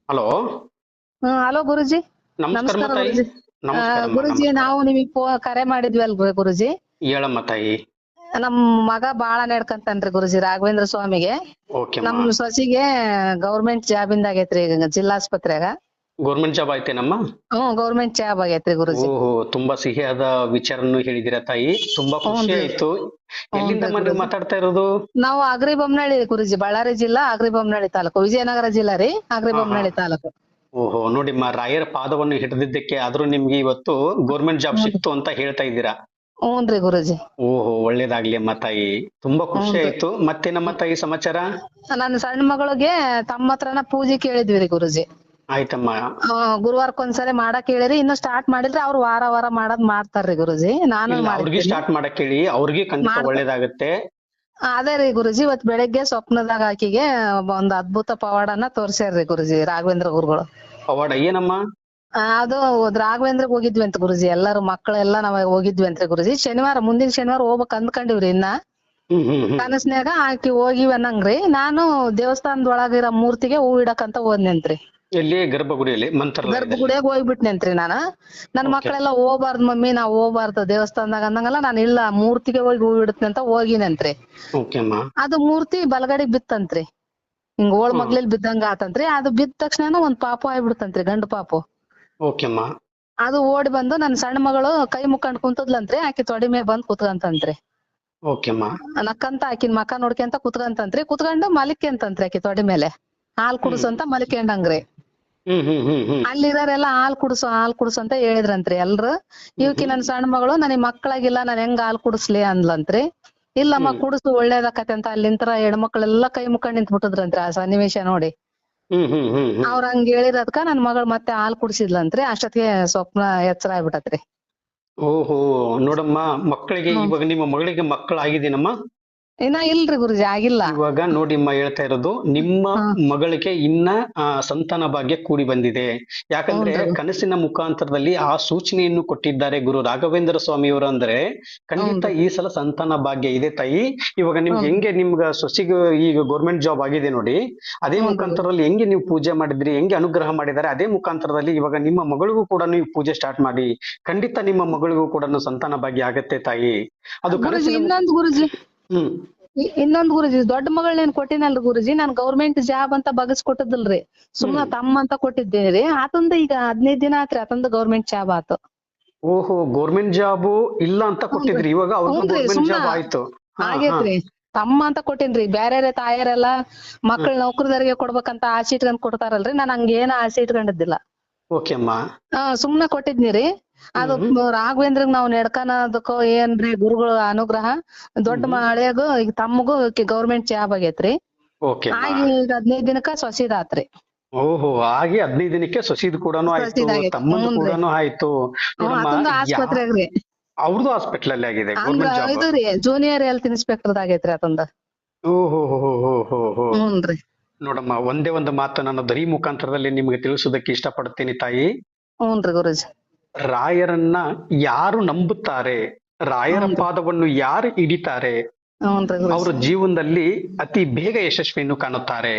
Hello. Hello ಗುರುಜಿ. ನಮಸ್ಕಾರ ನಮಸ್ಕಾರ ತಾಯಿ. ಗುರುಜಿ. ನಮಸ್ಕಾರಮ್ಮ, ಗುರುಜಿ, ನಮಸ್ಕಾರ. ನಾವು ನಿಮಗ್ ಕರೆ ಮಾಡಿದ್ವಿ ಅಲ್ರಿ ಗುರುಜಿ. ಹೇಳಮ್ಮ ತಾಯಿ. ನಮ್ ಮಗ ಬಾಳ ನಡ್ಕಂತಾನ್ರಿ ಗುರುಜಿ ರಾಘವೇಂದ್ರ ಸ್ವಾಮಿಗೆ. ಓಕೆಮ್ಮ. ನಮ್ ಸೊಸಿಗೆ ಗೌರ್ಮೆಂಟ್ ಜಾಬ್ ಇಂದ ಆಗೈತ್ರಿ ಈಗ ಜಿಲ್ಲಾಸ್ಪತ್ರೆಗ. ಗೌರ್ಮೆಂಟ್ ಜಾಬ್ ಆಯ್ತೇನಮ್ಮ? ಗೌರ್ಮೆಂಟ್ ಜಾಬ್ ಆಗೈತ್ರಿ ಗುರುಜಿ. ಓಹೋ, ತುಂಬಾ ಸಿಹಿಯಾದ ವಿಚಾರನ್ನು ಹೇಳಿದಿರ ತಾಯಿ. ತುಂಬಾ ಖುಷಿ ಹ್ಞೂನ್ರಿ. ಆಯ್ತು. ಹ್ಞೂನ್ರಿ ಎಲ್ಲಿಂದಮ್ಮ ನೀವು ಗುರುಜಿ. ಮಾತಾಡ್ತಾ ಇರೋದು? ನಾವು ಅಗ್ರಿಬೊಮ್ಮನಹಳ್ಳಿ ಗುರುಜಿ, ಬಳ್ಳಾರಿ ಜಿಲ್ಲಾ ಅಗ್ರಿಬೊಮ್ಮನಹಳ್ಳಿ ತಾಲೂಕು, ವಿಜಯನಗರ ಜಿಲ್ಲಾ ರೀ, ಹಾ ಹಾ. ಅಗ್ರಿಬೊಮ್ಮನಹಳ್ಳಿ ತಾಲೂಕು. ಓಹೋ, ನೋಡಿಮ್ಮ, ರಾಯರ ಪಾದವನ್ನು ಹಿಡಿದಿದ್ದಕ್ಕೆ ಆದ್ರೂ ನಿಮ್ಗೆ ಇವತ್ತು ಗೌರ್ಮೆಂಟ್ ಜಾಬ್ ಹ್ಞೂನ್ರಿ. ಸಿಕ್ತು ಅಂತ ಹೇಳ್ತಾ ಇದ್ದೀರಾ. ಹ್ಞೂನ್ರಿ ಗುರುಜಿ. ಓಹೋ, ಒಳ್ಳೇದಾಗ್ಲಿ ಅಮ್ಮ ತಾಯಿ. ತುಂಬಾ ಖುಷಿ ಹ್ಞೂನ್ರಿ. ಆಯ್ತು. ಮತ್ತೇನಮ್ಮ ತಾಯಿ ಸಮಾಚಾರ? ನನ್ನ ಸಣ್ಣ ಮಗಳಿಗೆ ತಮ್ಮ ಹತ್ರನ ಪೂಜೆ ಕೇಳಿದ್ವಿ ರೀ ಗುರುಜಿ. ಆಯ್ತಮ್ಮ. ಗುರುವಾರಕ್ಕೊಂದ್ಸರಿ ಮಾಡಕ್ ಹೇಳಿರಿ, ಇನ್ನು ಸ್ಟಾರ್ಟ್ ಮಾಡಿಲ್ರಿ. ಅವ್ರು ವಾರ ವಾರ ಮಾಡ್ತಾರ್ರಿ ಗುರುಜಿ. ನಾನು ಇಲ್ಲ, ಅವ್ರಿಗೆ ಮಾಡಿರ್ತೀನಿ. ಸ್ಟಾರ್ಟ್ ಮಾಡಕ್ ಹೇಳಿ, ಅವ್ರಿಗೆ ಖಂಡಿತ ಮಾಡ್ತಾ ಒಳ್ಳೇದಾಗತ್ತೆ. ಅದೇ ರೀ ಗುರುಜಿ, ಇವತ್ ಬೆಳಗ್ಗೆ ಸ್ವಪ್ನದಾಗ ಆಕಿಗೆ ಒಂದ್ ಅದ್ಭುತ ಪವಾಡನ ತೋರ್ಸ್ಯಾರ್ರಿ ಗುರುಜಿ ರಾಘವೇಂದ್ರ ಗುರುಗಳು. ಪವಾಡ ಏನಮ್ಮ? ಅದು ರಾಘವೇಂದ್ರಗ್ ಹೋಗಿದ್ವಿ ಅಂತ ಗುರುಜಿ, ಎಲ್ಲಾರು ಮಕ್ಕಳೆಲ್ಲಾ ನಾವ್ ಹೋಗಿದ್ವಿ ಅಂತ್ರಿ ಗುರುಜಿ. ಮುಂದಿನ ಶನಿವಾರ ಹೋಗ್ಬೇಕ್ ಅಂದ್ಕೊಂಡಿವ್ರಿ. ಇನ್ನ ಹ್ಮ್ ಹ್ಮ್ ಹ್ಮ್. ಕನಸ್ನ್ಯಾಗ ಆಕಿ ಹೋಗಿವಿ ಅನ್ನಂಗ್ರಿ. ನಾನು ದೇವಸ್ಥಾನದೊಳಗಿರೋ ಮೂರ್ತಿಗೆ ಹೂ ಇಡಕಂತ ಹೋದ್ನೆಂತ್ರಿ. ಎಲ್ಲಿ? ಗರ್ಭಗುಡಿಯಲ್ಲಿ, ಮಂತ್ರಾಲಯದಲ್ಲಿ? ಗರ್ಭಗುಡಿಯಾಗ ಹೋಗ್ಬಿಟ್ನೆಂತ್ರಿ ನಾನು. ನನ್ ಓಕೆ. ಮಕ್ಕಳೆಲ್ಲ ಹೋಗ್ಬಾರ್ದು ಮಮ್ಮಿ, ನಾವ್ ಹೋಗ್ಬಾರ್ದು ದೇವಸ್ಥಾನದಾಗ ಅಂದಂಗಲ್ಲ, ನಾನು ಇಲ್ಲ ಮೂರ್ತಿಗೆ ಹೋಗಿ ಹೂ ಇಡ್ತೀನಿ ಅಂತ ಹೋಗಿನಂತ್ರಿ. ಓಕೆ ಅಮ್ಮ. ಅದು ಮೂರ್ತಿ ಬಲಗಡೆಗ್ ಬಿತ್ತಂತ್ರಿ, ಹಿಂಗ್ ಓಳ್ ಹ್ಮ್. ಮಗ್ಲಲ್ಲಿ ಬಿದ್ದಂಗ ಆತಂತ್ರಿ. ಅದು ಬಿದ್ದ ತಕ್ಷಣ ಒಂದ್ ಪಾಪು ಆಗ್ಬಿಡ್ತಂತ್ರಿ, ಗಂಡು ಪಾಪು. ಓಕೆ ಅಮ್ಮ. ಅದು ಓಡಿ ಬಂದು ನನ್ ಸಣ್ಣ ಮಗಳು ಕೈ ಮುಕ್ಕೊಂಡ್ ಕುಂತದ್ಲಂತ್ರಿ. ಆಕಿ ತೊಡಿ ಮೇಲೆ ಬಂದ್ ಕುತ್ಕಂತಂತ್ರಿ. ಓಕೆ ಅಮ್ಮ. ನಕ್ಕಂತ ಆಕಿನ್ ಮಕ ನೋಡ್ಕೊಂತ ಕುತ್ಕಂತಂತ್ರಿ. ಕುತ್ಕೊಂಡು ಮಲಿಕೆಂತಂತ್ರಿ ಆಕಿ ತೊಡಿ ಮೇಲೆ. ಹಾಲ್ ಕುಡ್ಸಂತ ಮಲಿಕೊಂಡಂಗ್ರಿ. ಹ್ಮ್ ಹ್ಮ್ ಹ್ಮ್ ಹ್ಮ್. ಅಲ್ಲಿರೋರೆಲ್ಲ ಹಾಲ್ ಕುಡ್ಸು ಅಂತ ಹೇಳಿದ್ರಂತ್ರಿ ಎಲ್ರು. ಇವಕಿ ನನ್ ಸಣ್ಣ ಮಗಳು, ನನಗ್ ಮಕ್ಕಳಾಗಿಲ್ಲ, ನಾನ್ ಹೆಂಗ್ ಹಾಲ್ ಕುಡಿಸ್ಲಿ ಅಂದ್ಲಂತ್ರಿ. ಇಲ್ಲಮ್ಮ ಕುಡಿಸು, ಒಳ್ಳೇದಾಕತಿ ಅಂತ ಅಲ್ಲಿಂತರ ಹೆಣ್ಮಕ್ಳೆಲ್ಲಾ ಕೈ ಮುಕ್ಕೊಂಡ್ ನಿಂತ್ಬಿಟ್ಟದ್ರಂತ್ರಿ ಆ ಸನ್ನಿವೇಶ ನೋಡಿ. ಹ್ಮ್ ಹ್ಮ್ ಹ್ಮ್ ಹ್ಮ್. ಅವ್ರ ಹಂಗ ಹೇಳಿರೋದ್ಕ ನನ್ ಮಗಳು ಮತ್ತೆ ಹಾಲ್ ಕುಡ್ಸಿದ್ಲಂತ್ರಿ. ಅಷ್ಟೊತ್ತಿಗೆ ಸ್ವಪ್ನ ಎಚ್ಚರ ಆಗ್ಬಿಟ್ಟತ್ರಿ. ಓಹೋ, ನೋಡಮ್ಮ, ಮಕ್ಕಳಿಗೆ ಹ್ಮ್. ಇವಾಗ ನಿಮ್ಮ ಮಗಳಿಗೆ ಮಕ್ಕಳಾಗಿದ್ದೀನಮ್ಮ? ಇನ್ನ ಇಲ್ರಿ ಗುರುಜಿ, ಆಗಿಲ್ಲ. ಇವಾಗ ನೋಡಿಮ್ಮ, ಹೇಳ್ತಾ ಇರೋದು ನಿಮ್ಮ ಹ್ಮ್. ಮಗಳಿಗೆ ಇನ್ನ ಸಂತಾನ ಭಾಗ್ಯ ಕೂಡಿ ಬಂದಿದೆ. ಯಾಕಂದ್ರೆ ಹ್ಞೂನ್ರಿ. ಕನಸಿನ ಮುಖಾಂತರದಲ್ಲಿ ಆ ಸೂಚನೆಯನ್ನು ಕೊಟ್ಟಿದ್ದಾರೆ ಗುರು ರಾಘವೇಂದ್ರ ಸ್ವಾಮಿಯವರು. ಅಂದ್ರೆ ಖಂಡಿತ ಹ್ಞೂನ್ರಿ. ಈ ಸಲ ಸಂತಾನ ಭಾಗ್ಯ ಇದೆ ತಾಯಿ. ಇವಾಗ ನಿಮ್ಗೆ ಹ್ಞೂನ್ರಿ. ಹೆಂಗೆ ನಿಮ್ಗ ಸೊಸಿಗೆ ಈಗ ಗೌರ್ಮೆಂಟ್ ಜಾಬ್ ಆಗಿದೆ ನೋಡಿ, ಅದೇ ಹ್ಞೂನ್ರಿ. ಮುಖಾಂತರದಲ್ಲಿ ಹೆಂಗೆ ನೀವು ಪೂಜೆ ಮಾಡಿದ್ರಿ, ಹೆಂಗೆ ಅನುಗ್ರಹ ಮಾಡಿದ್ದಾರೆ, ಅದೇ ಮುಖಾಂತರದಲ್ಲಿ ಇವಾಗ ನಿಮ್ಮ ಮಗಳಿಗೂ ಕೂಡ ನೀವು ಪೂಜೆ ಸ್ಟಾರ್ಟ್ ಮಾಡಿ. ಖಂಡಿತ ನಿಮ್ಮ ಮಗಳಿಗೂ ಕೂಡ ಸಂತಾನ ಭಾಗ್ಯ ಆಗತ್ತೆ ತಾಯಿ. ಅದು ಗುರುಜಿ, ಕನಸಿನ ಇನ್ನೊಂದ್ ಗುರುಜಿ, ಹ್ಮ್. ಇನ್ನೊಂದ್ ಗುರುಜಿ, ದೊಡ್ಡ ಮಗಳೇನ್ ಕೊಟ್ಟಿನಲ್ರಿ ಗುರುಜಿ, ನಾನ್ ಗೌರ್ಮೆಂಟ್ ಜಾಬ್ ಅಂತ ಬಗಸ್ ಕೊಟ್ಟದಿಲ್ರಿ. ಸುಮ್ನ ಹ್ಮ್. ತಮ್ಮ ಅಂತ ಕೊಟ್ಟಿದ್ದೇರಿ. ಆತಂದ ಈಗ 15 ದಿನ ಆತ್ರಿ, ಆತಂದ ಗೌರ್ಮೆಂಟ್ ಜಾಬ್ ಆತು. ಓಹೋ, ಗೌರ್ಮೆಂಟ್ ಜಾಬ್ ಇಲ್ಲ ಅಂತ ಹ್ಞೂನ್ರಿ. ಕೊಟ್ಟಿದ್ರಿ, ಇವಾಗ ಅವ್ರಿಗೂ ಹ್ಞೂನ್ರಿ, ಗೌರ್ಮೆಂಟ್ ಸುಮ್ನ ಜಾಬ್ ಆಯ್ತು. ಹಾ ಹಾ. ಆಗೇತ್ರಿ. ತಮ್ಮ ಅಂತ ಕೊಟ್ಟಿನ್ರಿ. ಬ್ಯಾರೆ ತಾಯರೆಲ್ಲ ಮಕ್ಕಳ ನೌಕರದಾರಿಗೆ ಕೊಡ್ಬೇಕಂತ ಆಸೆ ಇಟ್ಕೊಂಡ್ ಕೊಡ್ತಾರಲ್ರಿ, ನಾನ್ ಹಂಗೇನ ಆಸೆ ಇಟ್ಕೊಂಡಿದ್ದಿಲ್ಲ. ಓಕೆ ಅಮ್ಮ. ಸುಮ್ನೆ ಕೊಟ್ಟಿದ್ನಿರಿ. ಅದು ರಾಘವೇಂದ್ರಗ್ ನಾವ್ ನಡ್ಕನದಕ್ಕೋ ಏನ್ರಿ ಗುರುಗಳ ಅನುಗ್ರಹ. ದೊಡ್ಡ ಮಳೆಗೂ ಈಗ ತಮ್ಮಗೂ ಗೌರ್ಮೆಂಟ್ ಜಾಬ್ ಆಗೇತ್ರಿ. ಓಕೆ ಅಮ್ಮ. ಆಗಿ ಈಗ 15 ದಿನಕ್ಕ ಸೊಸಿದಾತ್ರಿ. ಓಹೋ, ಹಾಗೆ 15 ದಿನಕ್ಕೆ ಸೊಸಿದ್ ಕೂಡನು ಆಯ್ತು, ಸೊಸಿದಾಗೈತಿ. ತಮ್ಮಂದು ಹ್ಞೂನ್ರಿ. ಕೂಡನು ಆಯ್ತು. ನೋಡಮ್ಮ, ಅದೊಂದು ಆಸ್ಪತ್ರೆಗ್ರಿ. ಅವ್ರದ್ದು ಹಾಸ್ಪಿಟಲ್ ಅಲ್ಲಿ ಆಗಿದೆ ಅಂದ್ರ ಗೌರ್ಮೆಂಟ್ ಜಾಬ್. ಇದು ರೀ ಜೂನಿಯರ್ ಹೆಲ್ತ್ ಇನ್ಸ್ಪೆಕ್ಟರ್ ಆಗೈತ್ರಿ ಆತಂದ. ಓಹೋ ಹೋ ಹೋ ಹೋ ಹೋ. ಹ್ಞೂನ್ರಿ. ನೋಡಮ್ಮ, ಒಂದೇ ಒಂದು ಮಾತು ನಾನು ದರಿ ಮುಖಾಂತರದಲ್ಲಿ ನಿಮ್ಗೆ ತಿಳಿಸೋದಕ್ಕೆ ಇಷ್ಟಪಡ್ತೀನಿ ತಾಯಿ. ಹ್ಞೂನ್ರಿ ಗುರುಜಿ. ರಾಯರನ್ನ ಯಾರು ನಂಬುತ್ತಾರೆ, ರಾಯರ ಹ್ಞೂನ್ರಿ. ಪಾದವನ್ನು ಯಾರು ಹಿಡಿತಾರೆ, ಹ್ಞೂನ್ರಿ ಅವರ ಗುರುಜಿ. ಜೀವನದಲ್ಲಿ ಅತಿ ಬೇಗ ಯಶಸ್ವಿಯನ್ನು ಕಾಣುತ್ತಾರೆ.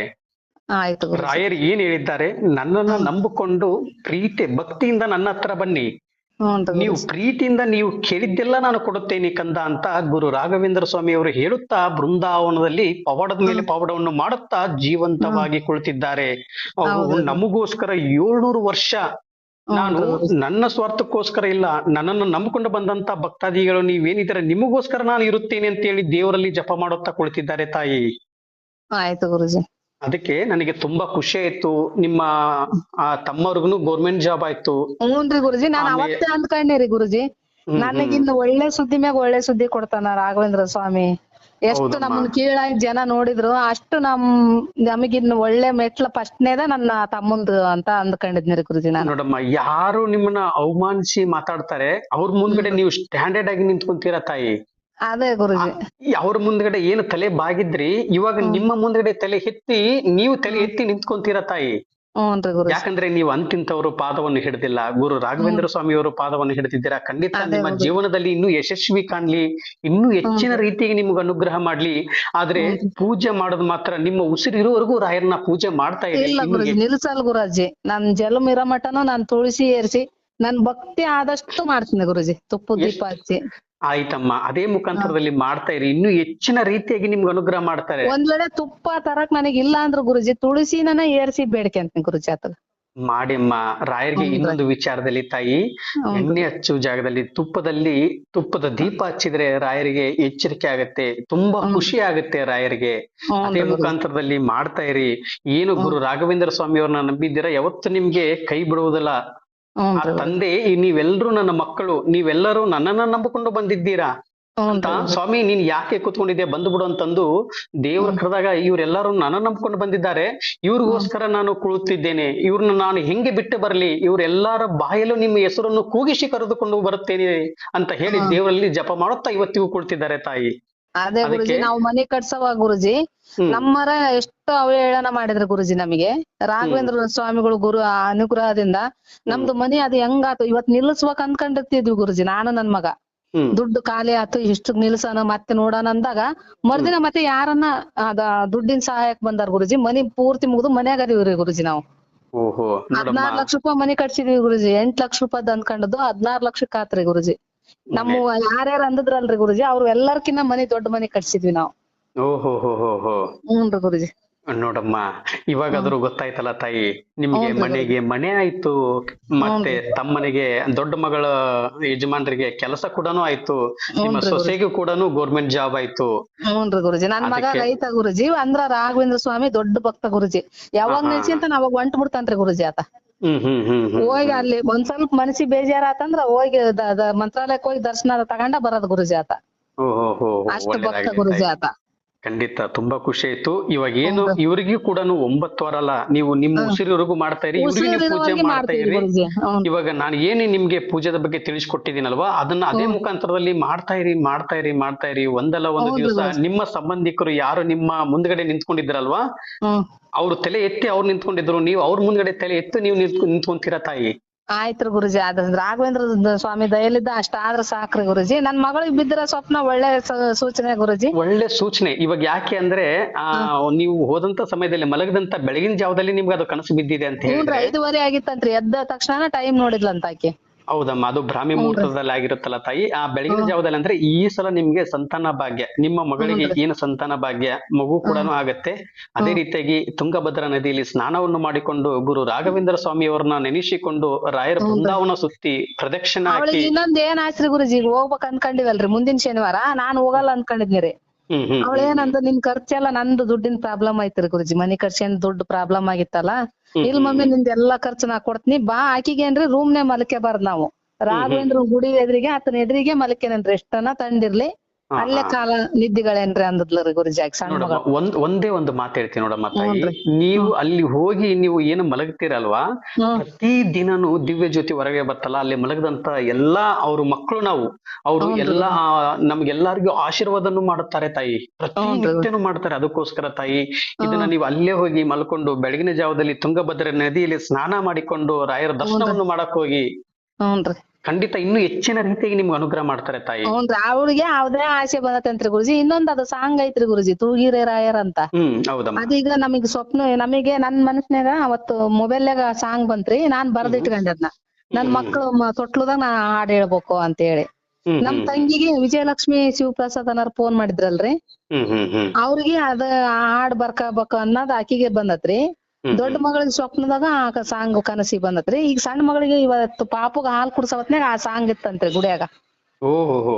ಆಯ್ತು ಗುರುಜಿ. ರಾಯರು ಏನ್ ಹೇಳಿದ್ದಾರೆ, ನನ್ನನ್ನ ನಂಬಿಕೊಂಡು ಪ್ರೀತಿ ಭಕ್ತಿಯಿಂದ ನನ್ನ ಹತ್ರ ಬನ್ನಿ, ಹ್ಞೂನ್ರಿ ನೀವು ಗುರುಜಿ. ಪ್ರೀತಿಯಿಂದ ನೀವು ಕೇಳಿದ್ದೆಲ್ಲ ನಾನು ಕೊಡುತ್ತೇನೆ ಕಂದ ಅಂತ ಗುರು ರಾಘವೇಂದ್ರ ಸ್ವಾಮಿ ಅವರು ಹೇಳುತ್ತಾ ಬೃಂದಾವನದಲ್ಲಿ ಪವಾಡದ ಮೇಲೆ ಪವಾಡವನ್ನು ಮಾಡುತ್ತಾ ಜೀವಂತವಾಗಿ ಕುಳಿತಿದ್ದಾರೆ. ಅವರು ಹೌದು. ನಮಗೋಸ್ಕರ 700 ವರ್ಷ, ನಾನು ಹ್ಞೂನ್ರಿ ಗುರುಜಿ. ನನ್ನ ಸ್ವಾರ್ಥಕ್ಕೋಸ್ಕರ ಇಲ್ಲ, ನನ್ನನ್ನು ನಂಬಿಕೊಂಡು ಬಂದಂತ ಭಕ್ತಾದಿಗಳು ನೀವೇನಿದ್ದಾರೆ ನಿಮಗೋಸ್ಕರ ನಾನು ಇರುತ್ತೇನೆ ಅಂತ ಹೇಳಿ ದೇವರಲ್ಲಿ ಜಪ ಮಾಡುತ್ತಾ ಕುಳಿತಿದ್ದಾರೆ ತಾಯಿ. ಆಯ್ತು ಗುರುಜಿ. ಅದಕ್ಕೆ ನನಗೆ ತುಂಬಾ ಖುಷಿ ಆಯ್ತು. ನಿಮ್ಮ ತಮ್ಮವ್ರಿಗೂ ಗೌರ್ಮೆಂಟ್ ಜಾಬ್ ಆಯ್ತು. ಹ್ಞೂನ್ರಿ ಗುರುಜಿ, ನಾನ್ ಆಮೇಲೆ ಅವತ್ತೇ ಅಂದ್ಕೊಂಡೇರಿ ಗುರುಜಿ, ಹ್ಮ್ ಹ್ಮ್. ನನಗಿನ್ನು ಒಳ್ಳೆ ಸುದ್ದಿ ಮ್ಯಾಗ ಒಳ್ಳೆ ಸುದ್ದಿ ಕೊಡ್ತಾನ ರಾಘವೇಂದ್ರ ಸ್ವಾಮಿ. ಎಷ್ಟು ಹೌದಮ್ಮ. ನಮ್ಮನ್ ಕೀಳಾಗಿ ಜನ ನೋಡಿದ್ರು, ಅಷ್ಟು ನಮಗಿನ್ನು ಒಳ್ಳೆ ಮೆಟ್ಲ ಫಸ್ಟ್ನೇದ ನನ್ನ ತಮ್ಮಂದು ಅಂತ ಅಂದ್ಕೊಂಡಿದ್ನಿರಿ ಗುರುಜಿ ನಾನು. ನೋಡಮ್ಮ, ಯಾರು ನಿಮ್ಮನ್ನ ಅವಮಾನಿಸಿ ಮಾತಾಡ್ತಾರೆ ಅವ್ರ ಮುಂದ್ಗಡೆ ನೀವು ಸ್ಟ್ಯಾಂಡರ್ಡ್ ಆಗಿ ನಿಂತ್ಕೊಂತೀರಾ ತಾಯಿ. ಅದೇ ಗುರುಜಿ. ಅವ್ರ ಮುಂದ್ಗಡೆ ಏನು ತಲೆ ಬಾಗಿದ್ರಿ, ಇವಾಗ ನಿಮ್ಮ ಮುಂದ್ಗಡೆ ತಲೆ ಎತ್ತಿ ನೀವು ತಲೆ ಎತ್ತಿ ನಿಂತ್ಕೊಂತೀರಾ ತಾಯಿ. ಹ್ಞೂನ್ರಿ ಗುರುಜಿ. ಯಾಕಂದ್ರೆ ನೀವು ಅಂತಿಂತವರು ಪಾದವನ್ನು ಹಿಡಿದಿಲ್ಲ, ಗುರು ರಾಘವೇಂದ್ರ ಸ್ವಾಮಿಯವರು ಪಾದವನ್ನು ಹಿಡಿದಿದ್ದೀರಾ. ಖಂಡಿತ ಅದೇ ನಿಮ್ಮ ಗುರುಜಿ. ಜೀವನದಲ್ಲಿ ಇನ್ನೂ ಯಶಸ್ವಿ ಕಾಣ್ಲಿ, ಇನ್ನೂ ಹೆಚ್ಚಿನ ಹ್ಞೂನ್ರಿ. ರೀತಿಗೆ ನಿಮ್ಗೆ ಅನುಗ್ರಹ ಮಾಡ್ಲಿ. ಆದ್ರೆ ಹ್ಞೂನ್ರಿ. ಪೂಜೆ ಮಾಡೋದು ಮಾತ್ರ ನಿಮ್ಮ ಉಸಿರಿರುವವರೆಗೂ ರಾಯರನ್ನ ಪೂಜೆ ಮಾಡ್ತಾ ಇರಿ. ಇಲ್ಲ ಇನ್ನು ಗುರುಜಿ, ನಿಲ್ಸಲ್ ಗುರುಜಿ. ನನ್ ಜನ್ಮ ಇರೋ ಮಟನು ನಾನ್ ತುಳಸಿ ಏರ್ಸಿ ನನ್ ಭಕ್ತಿ ಆದಷ್ಟು ಮಾಡ್ತೀನಿ ಗುರುಜಿ, ತುಪ್ಪದ ದೀಪ ಹಚ್ಚಿ. ಆಯ್ತಮ್ಮ, ಅದೇ ಮುಖಾಂತರದಲ್ಲಿ ಮಾಡ್ತಾ ಇರಿ, ಇನ್ನೂ ಹೆಚ್ಚಿನ ರೀತಿಯಾಗಿ ನಿಮ್ಗೆ ಅನುಗ್ರಹ ಮಾಡ್ತಾರೆ. ಒಂದ್ ವೇಳೆ ತುಪ್ಪ ತರಕ್ ನನಗ್ ಇಲ್ಲ ಅಂದ್ರ ಗುರುಜಿ ತುಳಸಿನ ಏರ್ಸಿ ಬೇಡ್ಕೊಂತೀನಿ ಗುರುಜಿ ಆತಗ. ಮಾಡಿಮ್ಮ, ರಾಯರಿಗೆ ಹ್ಞೂನ್ರಿ. ಇನ್ನೊಂದು ವಿಚಾರದಲ್ಲಿ ತಾಯಿ, ಹ್ಞೂನ್ರಿ. ಎಣ್ಣೆ ಹಚ್ಚುವ ಜಾಗದಲ್ಲಿ ತುಪ್ಪದ ದೀಪ ಹಚ್ಚಿದ್ರೆ ರಾಯರಿಗೆ ಎಚ್ಚರಿಕೆ ಆಗತ್ತೆ, ತುಂಬಾ ಖುಷಿ ಆಗುತ್ತೆ ರಾಯರಿಗೆ. ಅದೇ ಹ್ಞೂನ್ರಿ ಗುರುಜಿ. ಮುಖಾಂತರದಲ್ಲಿ ಮಾಡ್ತಾ ಇರಿ. ಏನು ಗುರು ರಾಘವೇಂದ್ರ ಸ್ವಾಮಿ ಅವ್ರನ್ನ ನಂಬಿದ್ದೀರಾ, ಯಾವತ್ತು ನಿಮ್ಗೆ ಕೈ ಬಿಡುವುದಿಲ್ಲ. ಆ ಹ್ಞೂನ್ರಿ. ತಂದೆ, ನೀವೆಲ್ಲರೂ ನನ್ನ ಮಕ್ಕಳು, ನೀವೆಲ್ಲರೂ ನನ್ನನ್ನ ನಂಬಿಕೊಂಡು ಬಂದಿದ್ದೀರಾ ಅಂತ, ಹ್ಞೂನ್ರಿ. ಸ್ವಾಮಿ ನೀನ್ ಯಾಕೆ ಕೂತ್ಕೊಂಡಿದ್ಯಾ, ಬಂದು ಬಿಡು ಅಂತಂದು ದೇವ್ರ ಕರೆದಾಗ ಇವರೆಲ್ಲರೂ ನನ್ನ ನಂಬ್ಕೊಂಡು ಬಂದಿದ್ದಾರೆ, ಇವ್ರಿಗೋಸ್ಕರ ನಾನು ಕುಳಿತಿದ್ದೇನೆ, ಇವ್ರನ್ನ ನಾನು ಹೆಂಗೆ ಬಿಟ್ಟು ಬರಲಿ, ಇವರೆಲ್ಲರ ಬಾಯಲ್ಲೂ ನಿಮ್ಮ ಹೆಸರನ್ನು ಕೂಗಿಸಿ ಕರೆದುಕೊಂಡು ಬರುತ್ತೇನೆ ಅಂತ ಹೇಳಿ ದೇವರಲ್ಲಿ ಜಪ ಮಾಡುತ್ತಾ ಇವತ್ತಿಗೂ ಕುಳಿತಿದ್ದಾರೆ ತಾಯಿ. ಅದೇ ಗುರುಜಿ, ಅದಕ್ಕೆ ನಾವು ಮನೆ ಕಟ್ಸವ ಗುರುಜಿ, ನಮ್ಮರ ಎಷ್ಟು ಅವಹೇಳನ ಮಾಡಿದ್ರು ಗುರುಜಿ ನಮಗೆ. ರಾಘವೇಂದ್ರ ಸ್ವಾಮಿಗಳು ಗುರು ಅನುಗ್ರಹದಿಂದ ನಮ್ದು ಮನಿ ಅದು ಹೆಂಗಾತು, ಇವತ್ ನಿಲ್ಲಿಸ್ಬೇಕ್ ಅನ್ಕೊಂಡಿರ್ತಿದ್ವಿ ಗುರುಜಿ, ನಾನು ನನ್ ಮಗ. ದುಡ್ಡು ಖಾಲಿ ಆತು, ಇಷ್ಟು ನಿಲ್ಸನ ಮತ್ತೆ ನೋಡೋಣ ಅಂದಾಗ ಮರ್ದಿನ ಮತ್ತೆ ಯಾರನ್ನ ಅದ ದುಡ್ಡಿನ ಸಹಾಯಕ್ ಬಂದಾರ ಗುರುಜಿ. ಮನಿ ಪೂರ್ತಿ ಮುಗಿದು ಮನ್ಯಾಗ ಅದೀವ್ರಿ ಗುರುಜಿ ನಾವು. ಓಹೋ, 16 ಲಕ್ಷ ರೂಪಾಯಿ ಮನಿ ಕಟ್ಸಿದ್ವಿ ಗುರುಜಿ. 8 ಲಕ್ಷ ರೂಪಾಯಿ ಅನ್ಕೊಂಡದ್ದು 16 ಲಕ್ಷಕ್ಕೆ ಆತ್ರಿ ಗುರುಜಿ. ನಮ್ಮ ಯಾರ್ಯಾರು ಅಂದದ್ರಲ್ರಿ ಗುರುಜಿ, ಅವ್ರು ಎಲ್ಲರ್ಕಿನ್ನ ಮನಿ ದೊಡ್ಡ ಮನಿ ಕಟ್ಸಿದ್ವಿ ನಾವು. ಓಹೋ ಹೋ ಹೋ ಹೋ. ಹ್ಞೂನ್ರಿ ಗುರುಜಿ. ನೋಡಮ್ಮ, ಇವಾಗಾದ್ರೂ ಗೊತ್ತಾಯ್ತಲ್ಲ ತಾಯಿ, ನಿಮ್ಗೆ ಮನೆಗೆ ಮನೆ ಆಯ್ತು, ಮತ್ತೆ ತಮ್ಮನಿಗೆ ದೊಡ್ಡ ಮಗಳ ಯಜಮಾನ್ರಿಗೆ ಕೆಲಸ ಕೂಡನು ಆಯ್ತು, ನಿಮ್ಮ ಸೊಸೆಗೂ ಕೂಡನು ಗೌರ್ಮೆಂಟ್ ಜಾಬ್ ಆಯ್ತು. ಹ್ಞೂನ್ರಿ ಗುರುಜಿ. ನನ್ ಮಗ ರೈತ ಗುರುಜಿ, ಅಂದ್ರ ರಾಘವೇಂದ್ರ ಸ್ವಾಮಿ ದೊಡ್ಡ ಭಕ್ತ ಗುರುಜಿ. ಯಾವಾಗ ನೆನ್ಸಿಂತ ಅವಾಗ ಹೊಂಟ್ ಬಿಡ್ತಾನ್ರಿ ಗುರುಜಿ ಆತ. ಹೋಗಿ ಅಲ್ಲಿ ಒಂದ್ ಸ್ವಲ್ಪ ಮನಸ್ಸಿಗೆ ಬೇಜಾರ ಆತಂದ್ರ ಹೋಗಿ ಮಂತ್ರಾಲಯಕ್ಕೆ ಹೋಗಿ ದರ್ಶನ ತಗೊಂಡ ಬರೋದ್ ಗುರುಜಿ ಆತ. ಅಷ್ಟು ಭಕ್ತ ಗುರುಜಿ ಆತ. ಖಂಡಿತ ತುಂಬಾ ಖುಷಿ ಆಯ್ತು. ಇವಾಗ ಏನು ಇವ್ರಿಗೂ ಕೂಡ 9 ವಾರ ಅಲ್ಲ, ನೀವು ನಿಮ್ಮ ಉಸಿರಿವರೆಗೂ ಮಾಡ್ತಾ ಇರಿ, ಇವ್ರಿಗೆ ನೀವು ಪೂಜೆ ಮಾಡ್ತಾ ಇರಿ. ಇವಾಗ ನಾನು ಏನು ನಿಮ್ಗೆ ಪೂಜೆದ ಬಗ್ಗೆ ತಿಳಿಸ್ಕೊಟ್ಟಿದ್ದೀನಲ್ವಾ, ಅದನ್ನ ಅದೇ ಮುಖಾಂತರದಲ್ಲಿ ಮಾಡ್ತಾ ಇರಿ. ಒಂದಲ್ಲ ಒಂದು ದಿವಸ ನಿಮ್ಮ ಸಂಬಂಧಿಕರು ಯಾರು ನಿಮ್ಮ ಮುಂದ್ಗಡೆ ನಿಂತ್ಕೊಂಡಿದ್ರಲ್ವಾ, ಅವ್ರು ತಲೆ ಎತ್ತಿ ಅವ್ರು ನಿಂತ್ಕೊಂಡಿದ್ರು, ನೀವು ಅವ್ರ ಮುಂದ್ಗಡೆ ತಲೆ ಎತ್ತು ನೀವು ನಿಂತ್ಕೊಂತೀರಾ ತಾಯಿ. ಆಯ್ತ್ರಿ ಗುರುಜಿ. ಅದ ರಾಘವೇಂದ್ರ ಸ್ವಾಮಿ ದಯಲಿದ್ದ ಅಷ್ಟ ಆದ್ರ ಸಾಕ್ರಿ ಗುರುಜಿ. ನನ್ ಮಗಳಿಗೆ ಬಿದ್ದಿರೋ ಸ್ವಪ್ನ ಒಳ್ಳೆ ಸೂಚನೆ ಗುರುಜಿ. ಒಳ್ಳೆ ಸೂಚನೆ. ಇವಾಗ ಯಾಕೆ ಅಂದ್ರೆ ನೀವು ಹೋದಂತ ಸಮಯದಲ್ಲಿ ಮಲಗದಂತ ಬೆಳಗಿನ ಜಾವದಲ್ಲಿ ನಿಮ್ಗೆ ಅದು ಕನಸು ಬಿದ್ದಿದೆ ಅಂತ ಹೇಳಿದ್ರೆ 5:30 ಆಗಿತ್ತಂತ್ರಿ. ಎದ್ದ ತಕ್ಷಣ ಟೈಮ್ ನೋಡಿದ್ಲಂತ ಆಕಿ. ಹೌದಮ್ಮ, ಅದು ಬ್ರಾಹ್ಮಿ ಮುಹೂರ್ತದಲ್ಲಿ ಆಗಿರುತ್ತಲ್ಲ ತಾಯಿ. ಆ ಬೆಳಗಿನ ಜಾವದಲ್ಲಿ ಅಂದ್ರೆ ಈ ಸಲ ನಿಮ್ಗೆ ಸಂತಾನ ಭಾಗ್ಯ, ನಿಮ್ಮ ಮಗಳಿಗೆ ಏನು ಸಂತಾನ ಭಾಗ್ಯ, ಮಗು ಕೂಡ ಆಗತ್ತೆ. ಅದೇ ರೀತಿಯಾಗಿ ತುಂಗಭದ್ರಾ ನದಿಯಲ್ಲಿ ಸ್ನಾನವನ್ನು ಮಾಡಿಕೊಂಡು ಗುರು ರಾಘವೇಂದ್ರ ಸ್ವಾಮಿ ಅವ್ರನ್ನ ನೆನೆಸಿಕೊಂಡು ರಾಯರ ಬೃಂದಾವನ ಸುತ್ತಿ ಪ್ರದಕ್ಷಿಣೆ ಹಾಕಿ. ಇನ್ನೊಂದ್ ಏನ್ ಆಯ್ತ್ರಿ ಗುರುಜಿ, ಹೋಗ್ಬೇಕ್ ಅನ್ಕೊಂಡಿವಲ್ರಿ ಮುಂದಿನ ಶನಿವಾರ. ನಾನ್ ಹೋಗಲ್ಲ ಅನ್ಕೊಂಡಿದ್ನಿರಿ. ಅವಳೇನಂದ, ನಿನ್ ಖರ್ಚೆಲ್ಲ ನಂದು ದುಡ್ಡಿನ ಪ್ರಾಬ್ಲಮ್ ಐತ್ರಿ ಗುರುಜಿ, ಮನಿ ಖರ್ಚೇನ್ ದುಡ್ಡು ಪ್ರಾಬ್ಲಮ್ ಆಗಿತ್ತಲ್ಲ. ಇಲ್ ಮಮ್ಮಿ ನಿಂದ ಎಲ್ಲಾ ಖರ್ಚು ನಾ ಕೊಡ್ತೀನಿ ಬಾ. ಆಕಿಗೇನ್ರಿ ರೂಮ್ನೇ ಮಲ್ಕೆಬಾರ್ದ್ ನಾವು. ರಾಘವೇಂದ್ರ ಗುಡಿ ಎದುರಿಗೆ ಆತನ ಎದುರಿಗೆ ಮಲ್ಕೆನೇನ್ರಿ, ಎಷ್ಟನ ತಂಡಿರ್ಲಿ ಅಲ್ಲೇ ಕಾಲ ನಿದ್ದಿಗಳೇನ್ರಿ ಅಂದದ್ಲರಿ ಗುರುಜಿ ಆಕಿ ಸಣ್ಣ ಮಗ. ಒಂದೇ ಒಂದು ಮಾತು ಹೇಳ್ತೀನಿ ನೋಡಮ್ಮ ತಾಯಿ, ನೀವು ಅಲ್ಲಿ ಹೋಗಿ ನೀವು ಏನು ಮಲಗ್ತೀರಲ್ವಾ, ಪ್ರತಿ ದಿನನು ದಿವ್ಯ ಜ್ಯೋತಿ ಹೊರಗೆ ಬರ್ತಲ್ಲ, ಅಲ್ಲಿ ಮಲಗದಂತ ಎಲ್ಲಾ ಅವ್ರ ಮಕ್ಕಳು ಅವರು ಎಲ್ಲಾ ನಮ್ಗೆಲ್ಲಾರ್ಗು ಆಶೀರ್ವಾದನು ಮಾಡುತ್ತಾರೆ ತಾಯಿ, ಪ್ರತಿ ನಿತ್ಯನು ಮಾಡ್ತಾರೆ. ಅದಕ್ಕೋಸ್ಕರ ತಾಯಿ, ಇದನ್ನ ನೀವು ಅಲ್ಲೇ ಹೋಗಿ ಮಲ್ಕೊಂಡು ಬೆಳಗಿನ ಜಾವದಲ್ಲಿ ತುಂಗಭದ್ರಾ ನದಿಯಲ್ಲಿ ಸ್ನಾನ ಮಾಡಿಕೊಂಡು ರಾಯರ ದರ್ಶನವನ್ನು ಮಾಡಕ್ ಹೋಗಿ ಖಂಡಿತ ಇನ್ನೂ ಹೆಚ್ಚಿನ ರೀತಿಯಾಗಿ ನಿಮ್ಗೆ ಅನುಗ್ರಹ ಮಾಡ್ತಾರೆ ತಾಯಿ. ಹ್ಞೂನ್ರಿ. ಅವ್ರಿಗೆ ಯಾವ್ದೇ ಆಸೆ ಬಂದತಂತ್ರಿ ಗುರುಜಿ. ಇನ್ನೊಂದ್ ಅದು ಸಾಂಗ್ ಐತ್ರಿ ಗುರುಜಿ, ತೂಗಿರೆ ರಾಯರ್ ಅಂತ. ಹೌದಮ್ಮ. ಅದೀಗ ನಮಗ್ ಸ್ವಪ್ನ, ನಮಗೆ ನನ್ ಮನಸ್ನ್ಯಾಗ ಅವತ್ತು ಮೊಬೈಲ್ನಾಗ ಸಾಂಗ್ ಬಂತ್ರಿ. ನಾನ್ ಬರ್ದಿಟ್ಕೊಂಡೆ ಅದ್ನ. ನನ್ ಮಕ್ಳು ತೊಟ್ಲದಾಗ ನಾ ಹಾಡ್ ಹೇಳ್ಬೇಕು ಅಂತ ಹೇಳಿ. ನಮ್ ತಂಗಿಗೆ ವಿಜಯಲಕ್ಷ್ಮಿ ಶಿವಪ್ರಸಾದ್ ಅನ್ನೋರ್ ಫೋನ್ ಮಾಡಿದ್ರಲ್ರಿ, ಅವ್ರಿಗೆ ಅದ ಹಾಡ್ ಬರ್ಕಬೇಕು ಅನ್ನೋದ್ ಆಕಿಗೆ ಬಂದತ್ರಿ. ದೊಡ್ಡ ಮಗಳಿಗೆ ಸ್ವಪ್ನದಾಗ ಆ ಸಾಂಗ್ ಕನಸಿಗೆ ಬಂದತ್ರಿ. ಈಗ ಸಣ್ಣ ಮಗಳಿಗೆ ಇವತ್ತು ಪಾಪುಗ ಹಾಲ್ ಕುಡ್ಸವತ್ನಾಗ ಆ ಸಾಂಗ್ ಇತ್ತಂತ್ರಿ ಗುಡಿಯಾಗ. ಓಹೋ.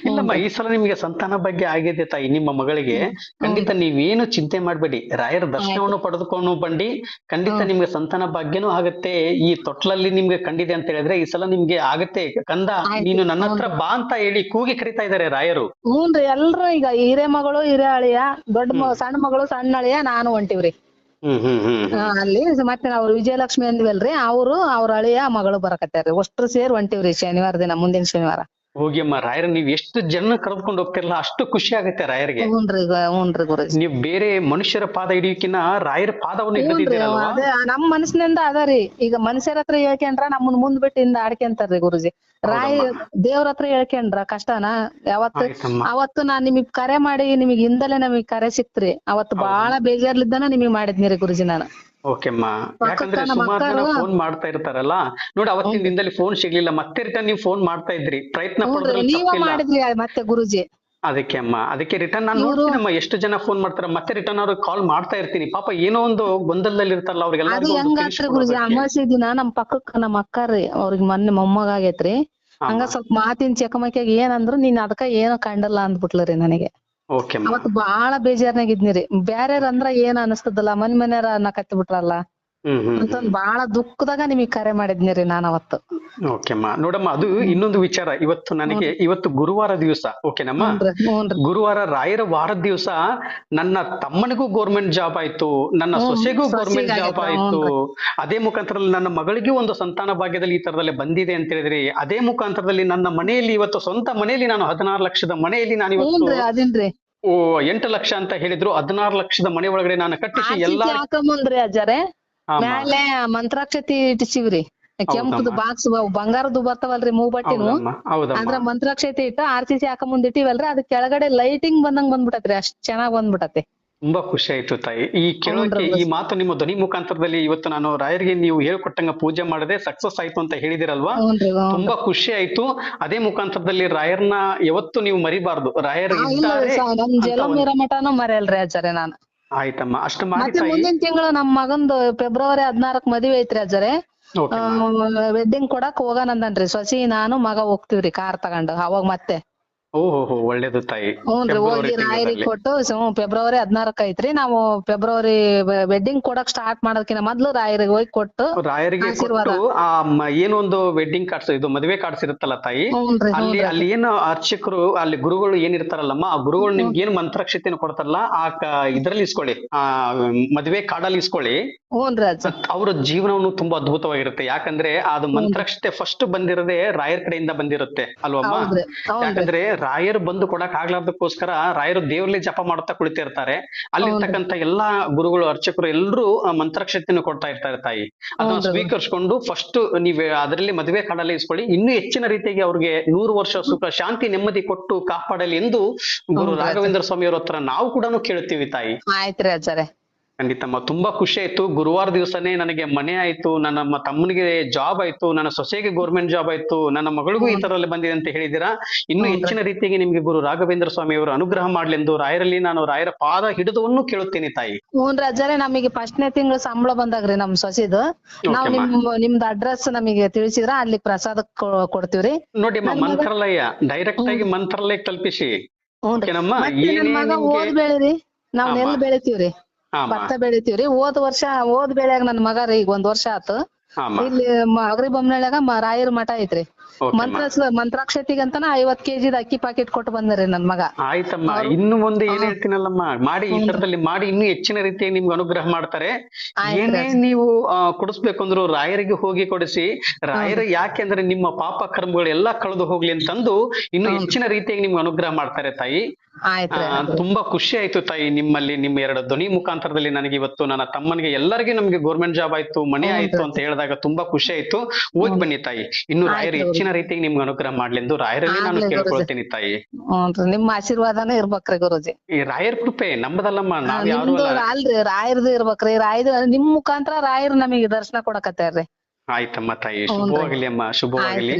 ಇಲ್ಲಮ್ಮ, ಈ ಸಲ ನಿಮ್ಗೆ ಸಂತಾನ ಬಗ್ಗೆ ಆಗಿದೆ ತಾಯಿ, ನಿಮ್ಮ ಮಗಳಿಗೆ. ಖಂಡಿತ ನೀವೇನು ಚಿಂತೆ ಮಾಡ್ಬೇಡಿ, ರಾಯರ ದರ್ಶನವನ್ನು ಪಡೆದುಕೊಂಡು ಬಂಡಿ. ಖಂಡಿತ ನಿಮ್ಗೆ ಸಂತಾನ ಭಾಗ್ಯನೂ ಆಗತ್ತೆ. ಈ ತೊಟ್ಲಲ್ಲಿ ನಿಮ್ಗೆ ಕಂಡಿದೆ ಅಂತ ಹೇಳಿದ್ರೆ ಈ ಸಲ ನಿಮ್ಗೆ ಆಗತ್ತೆ. ಕಂದ, ನೀನು ನನ್ನ ಹತ್ರ ಬಾ ಅಂತ ಹೇಳಿ ಕೂಗಿ ಕರಿತಾ ಇದಾರೆ ರಾಯರು. ಹ್ಞೂನ್ರಿ. ಎಲ್ರು ಈಗ ಹಿರೇ ಮಗಳು ಹಿರೇ ಅಳಿಯ, ಸಣ್ಣ ಮಗಳು ಸಣ್ಣ ಅಳಿಯ, ನಾನು ಹೊಂಟಿವ್ರಿ ಅಲ್ಲಿ. ಮತ್ತೆ ನಾವು ವಿಜಯಲಕ್ಷ್ಮಿ ಅಂದ್ವಲ್ರಿ, ಅವ್ರ ಅಳಿಯ ಮಗಳು ಬರಕತ್ತಾರ್ರಿ. ಅಷ್ಟ್ರು ಸೇರಿ ಹೊಂಟಿವ್ರಿ ಶನಿವಾರ ದಿನ, ಮುಂದಿನ ಶನಿವಾರ. ಹೋಗಿ ಅಮ್ಮ ರಾಯರ್ ನೀವ್ ಎಷ್ಟು ಜನ ಕರೆದುಕೊಂಡು ಹೋಗ್ತಿರಲ್ಲ ಅಷ್ಟು ಖುಷಿ ಆಗುತ್ತೆ ರಾಯರ್ಗೆ. ಹ್ಞೂನ್ರಿ ಗುರುಜಿ. ನೀವ್ ಬೇರೆ ಮನುಷ್ಯರ ಪಾದ ಹಿಡಿಯೋಕಿನ್ನ ರಾಯರ ಪಾದವನ್ನು ಹ್ಞೂನ್ರಿ ಹಿಡಿದಿದ್ದೀರಲ್ವಾ? ಅದೇ ನಮ್ ಮನಸ್ಸಿನಿಂದ ಅದರಿ. ಈಗ ಮನುಷ್ಯರ ಹತ್ರ ಹೇಳ್ಕೊಂಡ್ರ ನಮ್ಮನ್ ಮುಂದ್ ಬಿಟ್ಟು ಹಿಂದ ಆಡ್ಕೊಂತಾರ್ರಿ ಗುರುಜಿ. ರಾಯ ದೇವ್ರ ಹತ್ರ ಹೇಳ್ಕೊಂಡ್ರ ಕಷ್ಟನ ಯಾವತ್ತು ಆಯ್ತಮ್ಮ. ಅವತ್ತು ನಾನ್ ನಿಮಗ್ ಕರೆ ಮಾಡಿ ನಿಮಗ್ ಹಿಂದಲೇ ನಮಗ್ ಕರೆ ಸಿಕ್ತ್ರಿ. ಅವತ್ತು ಬಾಳ ಬೇಜಾರ್ಲಿದ್ದಾನ ನಿಮಗ್ ಮಾಡಿದ್ನಿರಿ ಗುರುಜಿ ನಾನು. ಓಕೆ ಅಮ್ಮ. ಯಾಕಂದ್ರೆ ನಮ್ಮ ಸುಮಾರು ಜನ ಅಕ್ಕರು- ಫೋನ್ ಮಾಡ್ತಾ ಇರ್ತಾರಲ್ಲ ನೋಡಿ, ಅವತ್ತಿನ ದಿನದಲ್ಲಿ ಫೋನ್ ಸಿಗ್ಲಿಲ್ಲ, ಮತ್ತೆ ರಿಟರ್ನ್ ನೀವು ಫೋನ್ ಮಾಡ್ತಾ ಇದ್ರಿ, ಪ್ರಯತ್ನ ಹ್ಞೂನ್ರಿ ಪಡೋದ್ರಲ್ಲಿ ನೀವ ತಪ್ಪಿಲ್ಲ. ಮಾಡಿದ್ರಿ ಮತ್ತೆ ಗುರುಜಿ. ಅದಕ್ಕೆ ಅಮ್ಮ, ಅದಕ್ಕೆ ರಿಟರ್ನ್ ನಾನು ನೋಡ್ತೀನಮ್ಮ ಎಷ್ಟು ಜನ ಫೋನ್ ಮಾಡ್ತಾರ, ಮತ್ತೆ ರಿಟರ್ನ್ ಅವ್ರಿಗೆ ಕಾಲ್ ಮಾಡ್ತಾ ಇರ್ತೀನಿ. ಪಾಪ ಏನೋ ಒಂದು ಗೊಂದಲದಲ್ಲಿ ಇರ್ತಾರಲ್ಲ ಅದು ಅವ್ರಿಗೆಲ್ಲ ಹೆಂಗಾತ್ರಿ ಗುರುಜಿ, ಅಮಾವಾಸ್ಯೆ ದಿನ ನಮ್ ಪಕ್ಕಕ್ಕ ನಮ್ ಅಕ್ಕಾರ್ರಿ ಅವ್ರಿಗೆ ಮೊನ್ನೆ ಮೊಮ್ಮಗ ಆಗೇತ್ರಿ. ಹಂಗ ಸ್ವಲ್ಪ ಮಾತಿನ ಚಕಮಕಿಯಾಗ ಏನಂದ್ರು ನೀನ್ ಅದಕ್ಕ ಏನೋ ಕಂಡಲ್ಲ ಅಂದ್ಬಿಟ್ಲರಿ ನನಗೆ. ಓಕೆ ಅಮ್ಮ. ಅವತ್ ಬಾಳ ಬೇಜಾರ್ನಾಗ ಇದ್ನಿರಿ. ಬ್ಯಾರ್ಯಾರ ಅಂದ್ರ ಏನ್ ಅನಸ್ತದಲ್ಲ, ಮನ್ಯಾರ ಅನ್ನಕತ್ತಿ ಬಿಟ್ರಲ್ಲ ಅಂತಂದ್ ಬಾಳ ದುಃಖದಾಗ ನಿಮಗ್ ಕರೆ ಮಾಡಿದ್ನಿರಿ ನಾನ್ ಅವತ್ತು. ಓಕೆ ಅಮ್ಮ. ನೋಡಮ್ಮ, ಅದು ಇನ್ನೊಂದು ವಿಚಾರ. ಇವತ್ತು ಗುರುವಾರ ದಿವಸ, ಓಕೆನಮ್ಮ, ಹ್ಞೂನ್ರಿ ಗುರುವಾರ ರಾಯರ ವಾರದ ದಿವಸ ನನ್ನ ತಮ್ಮನಿಗೂ ಗೌರ್ಮೆಂಟ್ ಜಾಬ್ ಆಯ್ತು, ನನ್ನ ಸೊಸೆಗೂ ಗೌರ್ಮೆಂಟ್ ಜಾಬ್ ಆಯ್ತು. ಅದೇ ಮುಖಾಂತರದಲ್ಲಿ ನನ್ನ ಮಗಳಿಗೂ ಒಂದು ಸಂತಾನ ಭಾಗ್ಯದಲ್ಲಿ ಈ ತರದಲ್ಲಿ ಬಂದಿದೆ ಅಂತ ಹೇಳಿದ್ರಿ. ಅದೇ ಮುಖಾಂತರದಲ್ಲಿ ನನ್ನ ಮನೆಯಲ್ಲಿ ಇವತ್ತು ಸ್ವಂತ ಮನೆಯಲ್ಲಿ ನಾನು 16 ಲಕ್ಷದ ಮನೆಯಲ್ಲಿ ನಾನು ಇವತ್ತು ಹ್ಞೂನ್ರಿ ಅದೇನ್ರಿ 8 ಲಕ್ಷ ಅಂತ ಹೇಳಿದ್ರು, 16 ಲಕ್ಷದ ಮನೆ ಒಳಗಡೆ ನಾನು ಕಟ್ಟಿಸಿ ಎಲ್ಲಾ ಹಾಕಂಬಂದ್ರಿ ಅಜ್ಜಾರೆ. ಮ್ಯಾಲೆ ಮಂತ್ರಾಕ್ಷತಿ ಇಟ್ಟಿಸಿವ್ರಿ. ಕೆಂಪುದು ಬಾಕ್ಸ್ ಬಂಗಾರದ್ದು ಬರ್ತಾವಲ್ರಿ ಮೂಬಟ್ಟಿನು, ಹೌದಮ್ಮ. ಅದ್ರ ಮಂತ್ರಾಕ್ಷತೆ ಇಟ್ಟು RCC ಹಾಕ ಮುಂದ್ ಇಟ್ಟಿವಲ್ರಿ, ಅದ್ ಕೆಳಗಡೆ ಲೈಟಿಂಗ್ ಬಂದಂಗ್ ಬಂದ್ಬಿಟ್ಟತ್ರಿ. ಅಷ್ಟ್ ಚೆನ್ನಾಗ್ ಬಂದ್ಬಿಟ್ಟತಿ. ತುಂಬಾ ಖುಷಿ ಆಯ್ತು ತಾಯಿ ಈ ಕೇಳೋಕೆ. ಈ ಮಾತು ನಿಮ್ಮ ಧ್ವನಿ ಮುಖಾಂತರದಲ್ಲಿ ಇವತ್ತು ನಾನು ರಾಯರಿಗೆ ನೀವು ಹೇಳ್ಕೊಟ್ಟಂಗ ಪೂಜೆ ಮಾಡದೆ ಸಕ್ಸಸ್ ಆಯ್ತು ಅಂತ ಹೇಳಿದಿರಲ್ವಾ, ತುಂಬಾ ಖುಷಿ ಆಯ್ತು. ಅದೇ ಮುಖಾಂತರದಲ್ಲಿ ರಾಯರ್ನ ಯಾವತ್ತು ನೀವು ಮರಿಬಾರ್ದು. ರಾಯರ್ ಇದ್ದಾರೆ ನಮ್ ಜಲಮೀರ ಮಠನು ಮರೆಯಲ್ರಿ ಆಚಾರ್ಯ ನಾನು. ಆಯ್ತಮ್ಮ, ಅಷ್ಟು ಮಾಡಿ ಮತ್ತೆ ತಾಯಿ. ಮುಂದಿನ ತಿಂಗಳು ನಮ್ ಮಗಂದು ಫೆಬ್ರವರಿ 16ಕ್ ಮದ್ವೆ ಐತ್ರಿ ಅಜ್ಜಾರೆ. ಓಕೆ. ವೆಡ್ಡಿಂಗ್ ಕೊಡಾಕ್ ಹೋಗನಂದನ್ರಿ. ಸೊಸಿ ನಾನು ಮಗ ಹೋಗ್ತಿವ್ರಿ ಕಾರ್ ತಗೊಂಡು. ಅವಾಗ ಮತ್ತೆ ಓಹೋ ಒಳ್ಳೇದು ತಾಯಿ. ಹ್ಞೂನ್ರಿ ಹೋಗಿ ರಾಯರಿಗೆ ಕೊಟ್ಟು ಫೆಬ್ರವರಿ 16ಕ್ ಐತ್ರಿ. ನಾವು ಫೆಬ್ರವರಿ ವೆಡ್ಡಿಂಗ್ ಕೊಡಕ್ ಸ್ಟಾರ್ಟ್ ಮಾಡೋದಕ್ಕಿಂತ ಮೊದ್ಲು ರಾಯರಿಗೆ ಹೋಗಿ ಕೊಟ್ಟು ರಾಯರಿಗೆ ಕೊಟ್ಟು ಏನೊಂದು ವೆಡ್ಡಿಂಗ್ ಕಾರ್ಡ್ಸ್, ಇದು ಮದುವೆ ಕಾರ್ಡ್ಸ್ ಇರುತ್ತಲ್ಲ ತಾಯಿ, ಅಲ್ಲಿ ಏನು ಅರ್ಚಕರು ಅಲ್ಲಿ ಗುರುಗಳು ಏನಿರ್ತಾರಲ್ಲಮ್ಮ, ಆ ಗುರುಗಳು ನಿಮ್ಗೆ ಏನ್ ಮಂತ್ರಾಕ್ಷತೆಯನ್ನು ಕೊಡ್ತಾರಲ್ಲ ಇದ್ರಲ್ಲಿ ಇಸ್ಕೊಳ್ಳಿ, ಮದುವೆ ಕಾರ್ಡಲ್ಲಿ ಇಸ್ಕೊಳ್ಳಿ. ಹ್ಞೂನ್ರಿ ಅಜ್ಜ. ಅವ್ರ ಜೀವನವನ್ನು ತುಂಬಾ ಅದ್ಭುತವಾಗಿರುತ್ತೆ. ಯಾಕಂದ್ರೆ ಅದು ಮಂತ್ರಾಕ್ಷತೆ ಫಸ್ಟ್ ಬಂದಿರೋದೇ ರಾಯರ್ ಕಡೆಯಿಂದ ಬಂದಿರುತ್ತೆ ಅಲ್ವಮ್ಮ. ಯಾಕಂದ್ರೆ ರಾಯರು ಬಂದು ಕೊಡಕ್ ಆಗ್ಲಾರ್ದಕ್ಕೋಸ್ಕರ ರಾಯರು ದೇವ್ರಲ್ಲಿ ಜಪ ಮಾಡುತ್ತಾ ಕುಳಿತಿರ್ತಾರೆ. ಅಲ್ಲಿರ್ತಕ್ಕಂಥ ಎಲ್ಲಾ ಗುರುಗಳು ಅರ್ಚಕರು ಎಲ್ರು ಮಂತ್ರಾಕ್ಷತೆಯನ್ನು ಕೊಡ್ತಾ ಇರ್ತಾರೆ ತಾಯಿ. ಅದನ್ನ ಸ್ವೀಕರಿಸ್ಕೊಂಡು ಫಸ್ಟ್ ನೀವ್ ಅದರಲ್ಲಿ ಮದುವೆ ಕಾಡಲ್ಲಿ ಇಸ್ಕೊಳ್ಳಿ. ಇನ್ನೂ ಹೆಚ್ಚಿನ ರೀತಿಯಾಗಿ ಅವ್ರಿಗೆ 100 ವರ್ಷ ಸುಖ ಶಾಂತಿ ನೆಮ್ಮದಿ ಕೊಟ್ಟು ಕಾಪಾಡಲಿ ಎಂದು ಗುರು ರಾಘವೇಂದ್ರ ಸ್ವಾಮಿ ಅವ್ರ ಹತ್ರ ನಾವು ಕೂಡ ಕೇಳ್ತೀವಿ ತಾಯಿ. ಆಯ್ತ್ರಿ ಆಚಾರ್ಯ. ಖಂಡಿತಮ್ಮ, ತುಂಬಾ ಖುಷಿ ಆಯ್ತು. ಗುರುವಾರ ದಿವಸನೇ ನನಗೆ ಮನೆ ಆಯ್ತು, ನನ್ನ ತಮ್ಮನಿಗೆ ಜಾಬ್ ಆಯ್ತು, ನನ್ನ ಸೊಸೆಗೆ ಗೌರ್ಮೆಂಟ್ ಜಾಬ್ ಆಯ್ತು, ನನ್ನ ಮಗಳಿಗೂ ಈ ತರಲ್ಲಿ ಬಂದಿದೆ ಅಂತ ಹೇಳಿದಿರಾ. ಇನ್ನು ಹೆಚ್ಚಿನ ರೀತಿಯಾಗಿ ನಿಮ್ಗೆ ಗುರು ರಾಘವೇಂದ್ರ ಸ್ವಾಮಿ ಅವರು ಅನುಗ್ರಹ ಮಾಡ್ಲೆಂದು ರಾಯರಲ್ಲಿ ನಾನು ರಾಯರ ಪಾದ ಹಿಡಿದವನ್ನು ಕೇಳುತ್ತೇನೆ ತಾಯಿ. ಹ್ಞೂನ್ರಿ ಅಜ್ಜಾರೆ. ನಮಗೆ 1ನೇ ತಿಂಗಳು ಸಂಬಳ ಬಂದಾಗ್ರಿ ನಮ್ ಸೊಸಿದು. ನಾವ್ ನಿಮ್ದು ಅಡ್ರೆಸ್ ನಮಗೆ ತಿಳಿಸಿದ್ರ ಅಲ್ಲಿ ಪ್ರಸಾದ ಕೊಡ್ತೀವ್ರಿ. ನೋಡಿ ಅಮ್ಮ, ಮಂತ್ರಾಲಯ ಡೈರೆಕ್ಟ್ ಆಗಿ ಮಂತ್ರಾಲಯಕ್ಕೆ ತಲುಪಿಸಿ. ಓಕೆನಮ್ಮ. ಮಗ ಓದ್ ಬೆಳಿರಿ. ನಾವ್ ನೆಲ್ ಬೆಳಿತೀವ್ರಿ, ಭತ್ತ ಬೆಳಿತೀವ್ರಿ. ಓದ್ ಬೆಳ್ಯಾಗ ನನ್ ಮಗ ರೀ ಈಗ 1 ವರ್ಷ ಆತು. ಇಲ್ಲಿ ಅಗರಿ ಬೊಮ್ಮನಳ್ಳ್ಯಾಗ ರಾಯರ ಮಠ ಐತ್ರಿ. ಮಂತ್ರಾಕ್ಷತಿಗಂತನ 50 kg ಅಕ್ಕಿ ಪಾಕೆಟ್ ಕೊಟ್ಟು ಬಂದ್ರಿ ನನ್ ಮಗ. ಆಯ್ತಮ್ಮ, ಇನ್ನು ಮುಂದೆ ಏನ್ ಹೇಳ್ತೀನಲ್ಲಮ್ಮ, ಮಾಡಿ ಈ ತರದಲ್ಲಿ ಮಾಡಿ ಇನ್ನೂ ಹೆಚ್ಚಿನ ರೀತಿಯಾಗಿ ನಿಮ್ಗೆ ಅನುಗ್ರಹ ಮಾಡ್ತಾರೆ. ಏನೇ ನೀವು ಕೊಡಿಸ್ಬೇಕು ಅಂದ್ರು ರಾಯರಿಗೆ ಹೋಗಿ ಕೊಡಿಸಿ. ರಾಯರ ಯಾಕೆಂದ್ರೆ ನಿಮ್ಮ ಪಾಪ ಕರ್ಮಗಳು ಎಲ್ಲಾ ಕಳೆದು ಹೋಗ್ಲಿ ಅಂತಂದು ಇನ್ನು ಹೆಚ್ಚಿನ ರೀತಿಯಾಗಿ ನಿಮ್ಗೆ ಅನುಗ್ರಹ ಮಾಡ್ತಾರೆ ತಾಯಿ. ತುಂಬಾ ಖುಷಿ ಆಯ್ತು ತಾಯಿ ನಿಮ್ಮಲ್ಲಿ ನಿಮ್ಮ 2 ಧ್ವನಿ ಮುಖಾಂತರದಲ್ಲಿ. ನನಗೆ ಇವತ್ತು ನನ್ನ ತಮ್ಮನಿಗೆ ಎಲ್ಲರಿಗೂ ನಮ್ಗೆ ಗೌರ್ಮೆಂಟ್ ಜಾಬ್ ಆಯ್ತು, ಮನೆ ಆಯ್ತು ಅಂತ ಹೇಳಿದಾಗ ತುಂಬಾ ಖುಷಿ ಆಯ್ತು. ಹೋಗಿ ಬನ್ನಿ ತಾಯಿ. ಇನ್ನು ರಾಯರು ಹೆಚ್ಚಿನ ರೀತಿಯಾಗಿ ನಿಮ್ಗೆ ಅನುಗ್ರಹ ಮಾಡ್ಲೆಂದು ರಾಯರಲ್ಲಿ ನಾನು ಕೇಳ್ಕೊಳ್ತೀನಿ ತಾಯಿ. ನಿಮ್ಮ ಆಶೀರ್ವಾದನೇ ಇರ್ಬೇಕ್ರಿ ಗುರುಜಿ. ಈ ರಾಯರ್ ಕೃಪೆ ನಮ್ಮದಲ್ಲಮ್ಮ, ನಾವ್ ಯಾರು ಅಲ್ರಿ ರಾಯರ್ದು ಇರ್ಬೇಕ್ರಿ. ರಾಯದ ನಿಮ್ ಮುಖಾಂತರ ರಾಯರು ನಮಗೆ ದರ್ಶನ ಕೊಡಕತ್ತಾರ್ರಿ. ಆಯ್ತಮ್ಮ ತಾಯಿ, ಶುಭವಾಗಲಿ ಅಮ್ಮ, ಶುಭವಾಗಲಿ.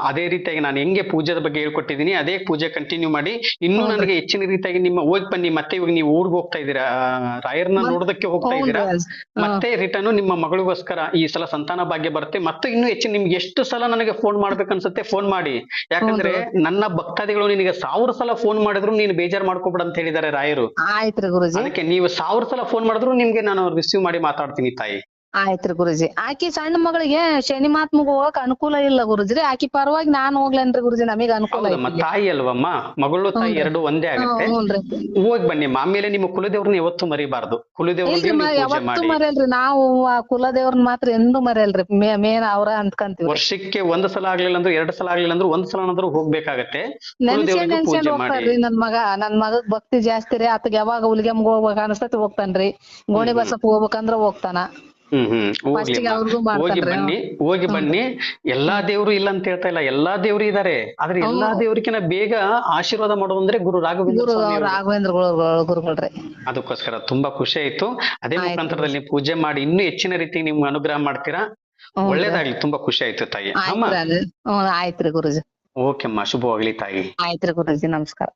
ಅದೇ ರೀತಿಯಾಗಿ ನಾನು ಹೆಂಗೆ ಪೂಜೆದ ಬಗ್ಗೆ ಹೇಳ್ಕೊಟ್ಟಿದೀನಿ ಅದೇ ಪೂಜೆ ಕಂಟಿನ್ಯೂ ಮಾಡಿ. ಇನ್ನು ನನಗೆ ಹೆಚ್ಚಿನ ರೀತಿಯಾಗಿ ನಿಮ್ಮ ಹೋಗಿ ಬನ್ನಿ. ಮತ್ತೆ ಇವಾಗ ನೀವು ಊರ್ಗ್ ಹೋಗ್ತಾ ಇದೀರಾ, ರಾಯರ್ನ ನೋಡೋದಕ್ಕೆ ಹೋಗ್ತಾ ಇದೀರಾ. ಮತ್ತೆ ರಿಟರ್ನ್ ನಿಮ್ಮ ಮಗಳಿಗೋಸ್ಕರ ಈ ಸಲ ಸಂತಾನ ಭಾಗ್ಯ ಬರುತ್ತೆ. ಮತ್ತೆ ಇನ್ನು ಹೆಚ್ಚಿನ ನಿಮ್ಗೆ ಎಷ್ಟು ಸಲ ನನಗೆ ಫೋನ್ ಮಾಡ್ಬೇಕನ್ಸುತ್ತೆ ಫೋನ್ ಮಾಡಿ. ಯಾಕಂದ್ರೆ ನನ್ನ ಭಕ್ತಾದಿಗಳು ನಿನಗೆ 1000 ಸಲ ಫೋನ್ ಮಾಡಿದ್ರು ನೀನು ಬೇಜಾರ್ ಮಾಡ್ಕೋಬೇಡ ಅಂತ ಹೇಳಿದ್ದಾರೆ ರಾಯರು. ಆಯ್ತ್ರಿ ಗುರುಜಿ. ಅದಕ್ಕೆ ನೀವು 1000 ಸಲ ಫೋನ್ ಮಾಡಿದ್ರು ನಿಮ್ಗೆ ನಾನು ರಿಸೀವ್ ಮಾಡಿ ಮಾತಾಡ್ತೀನಿ ತಾಯಿ. ಆಯ್ತ್ರಿ ಗುರುಜಿ. ಆಕಿ ಸಣ್ಣ ಮಗಳಿಗೆ ಶನಿ ಮಹಾತ್ಮಗ್ ಹೋಗಕ್ ಅನುಕೂಲ ಇಲ್ಲ ಗುರುಜಿ. ಆಕಿ ಪರವಾಗಿ ನಾನ್ ಹೋಗ್ಲೇನ್ರಿ ಗುರುಜಿ, ನಮಗ್ ಅನುಕೂಲ ಹೌದಮ್ಮ, ಐತಿ. ತಾಯಿ ಅಲ್ವಮ್ಮ, ಮಗಳು ತಾಯಿ ಎರಡು ಒಂದೇ ಆಗತ್ತೆ. ಹ್ಞೂನ್ರಿ. ಹೋಗಿ ಬನ್ನಿ. ಆಮೇಲೆ ನಿಮ್ಮ ಕುಲದೇವ್ರನ್ನ ಯಾವತ್ತೂ ಮರಿಬಾರ್ದು. ಕುಲದೇವ್ರಿಗೆ ಇಲ್ರಿ ನೀವು ಪೂಜೆ ಯಾವತ್ತೂ ಮಾಡಿ. ಮರೆಯಲ್ರಿ ನಾವು, ಆ ಕುಲದೇವ್ರನ್ ಮಾತ್ರ ಎಂದೂ ಮರೆಯಲ್ರಿ. ಮೇನ್ ಅವ್ರ ಅಂದ್ಕಂತೀವಿ. ವರ್ಷಕ್ಕೆ ಒಂದ್ ಸಲ ಆಗ್ಲಿಲ್ಲ ಅಂದ್ರೆ 2 ಸಲ ಆಗ್ಲಿಲ್ಲ ಅಂದ್ರೆ 1 ಸಲನಾದ್ರೂ ಹೋಗ್ಬೇಕಾಗತ್ತೆ. ನೆನ್ಸ್ಕೊಂಡ್ ಕುಲದೇವ್ರಿಗೆ ನೆನ್ಸ್ಕೊಂಡ್ ಪೂಜೆ ಮಾಡಿ. ಹೋಗ್ತಾರ್ರಿ ನನ್ ಮಗಗ್ ಭಕ್ತಿ ಜಾಸ್ತಿ ರೀ. ಆತಗ್ ಯಾವಾಗ ಹುಲಿಗೆಮ್ಗ ಹೋಗ್ಬೇಕ ಅನಸ್ತತಿ ಹೋಗ್ತಾನ್ರಿ. ಗೋಣಿ ಬಸಪ್ಪ ಹೋಗ್ಬೇಕಂದ್ರ ಹೋಗ್ತಾನ. ಹೋಗ್ಲಿ ಗೆ ಅವ್ರಿಗೂ ಹೋಗಿ ಮಾಡ್ತಾನ್ರಿ. ಬನ್ನಿ, ಹೋಗಿ ಬನ್ನಿ. ಎಲ್ಲಾ ದೇವ್ರು ಇಲ್ಲ ಅಂತ ಹೇಳ್ತಾ ಇಲ್ಲ, ಎಲ್ಲಾ ದೇವ್ರು ಇದಾರೆ. ಆದ್ರೆ ಎಲ್ಲಾ ದೇವ್ರಿಗಿನ ಬೇಗ ಆಶೀರ್ವಾದ ಮಾಡೋದಂದ್ರೆ ಗುರು ರಾಘವೇಂದ್ರ ಗುರು ಸ್ವಾಮಿ ಅವರು. ರಾಘವೇಂದ್ರ ಗುರುಗಳ್ರಿ. ಅದಕ್ಕೋಸ್ಕರ ತುಂಬಾ ಖುಷಿ ಆಯ್ತು. ಅದೇ ಮುಖಾಂತರದಲ್ಲಿ ನೀವು ಪೂಜೆ ಮಾಡಿ ಇನ್ನೂ ಹೆಚ್ಚಿನ ರೀತಿ ನಿಮ್ಗೆ ಅನುಗ್ರಹ ಮಾಡ್ತೀರಾ. ಒಳ್ಳೇದಾಗ್ಲಿ. ತುಂಬಾ ಖುಷಿ ಆಯ್ತು ತಾಯಿ. ಅಮ್ಮ ಆಯ್ತ್ರಿ ಗುರುಜಿ. ಓಕೆ ಅಮ್ಮ, ಶುಭವಾಗ್ಲಿ ತಾಯಿ. ಆಯ್ತ್ರಿ ಗುರುಜಿ, ನಮಸ್ಕಾರ.